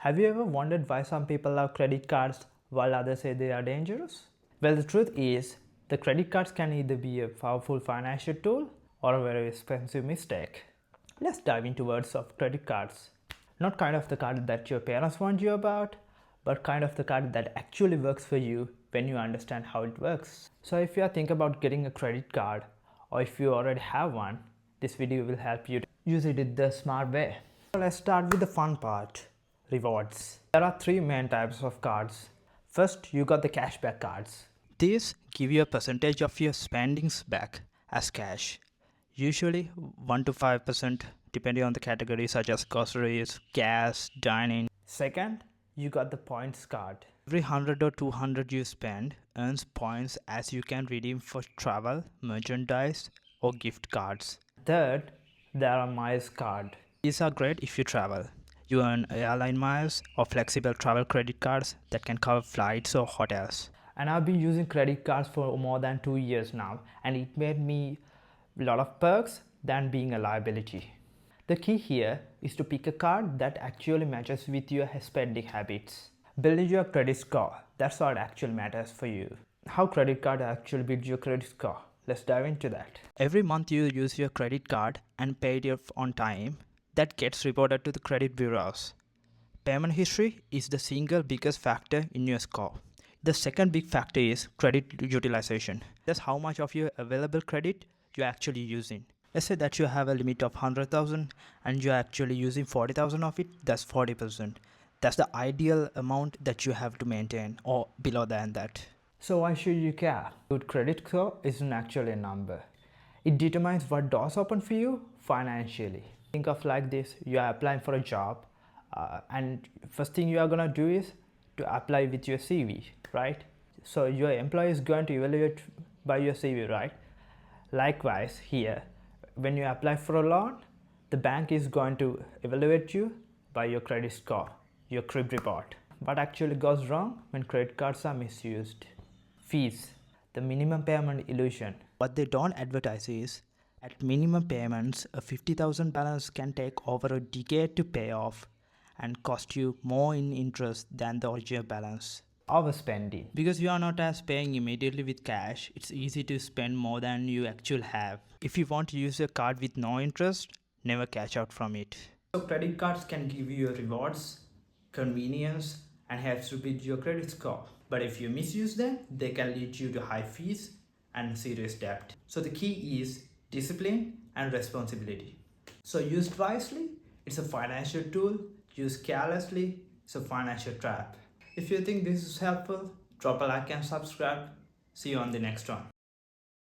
Have you ever wondered why some people love credit cards while others say they are dangerous? Well, the truth is, the credit cards can either be a powerful financial tool or a very expensive mistake. Let's dive into words of credit cards. Not kind of the card that your parents warned you about, but kind of the card that actually works for you when you understand how it works. So if you are thinking about getting a credit card, or if you already have one, this video will help you to use it in the smart way. So let's start with the fun part. Rewards. There are three main types of cards. First, you got the cashback cards. These give you a percentage of your spendings back as cash, usually 1 to 5% depending on the category such as groceries, gas, dining. Second, you got the points card. Every 100 or 200 you spend earns points as you can redeem for travel, merchandise or gift cards. Third, there are miles card. These are great if you travel. You earn airline miles or flexible travel credit cards that can cover flights or hotels. And I've been using credit cards for more than 2 years now, and it made me a lot of perks than being a liability. The key here is to pick a card that actually matches with your spending habits. Building your credit score, that's what actually matters for you. How credit card actually builds your credit score? Let's dive into that. Every month you use your credit card and pay it on time, that gets reported to the credit bureaus. Payment history is the single biggest factor in your score. The second big factor is credit utilization. That's how much of your available credit you're actually using. Let's say that you have a limit of 100,000 and you're actually using 40,000 of it, that's 40%. That's the ideal amount that you have to maintain, or below than that. So why should you care? Good credit score isn't actually a number. It determines what doors open for you financially. Think of like this, you are applying for a job and first thing you are gonna do is to apply with your CV, right? So your employer is going to evaluate by your CV, right? Likewise here, when you apply for a loan, the bank is going to evaluate you by your credit score, your crib report. What actually goes wrong when credit cards are misused? Fees, the minimum payment illusion. What they don't advertise is, at minimum payments, a 50,000 balance can take over a decade to pay off and cost you more in interest than the original balance. Overspending. Because you are not as paying immediately with cash, it's easy to spend more than you actually have. If you want to use a card with no interest, never cash out from it. So credit cards can give you rewards, convenience, and helps to build your credit score. But if you misuse them, they can lead you to high fees and serious debt. So the key is discipline and responsibility. So used wisely, it's a financial tool. Used carelessly, it's a financial trap. If you think this is helpful, drop a like and subscribe. See you on the next one.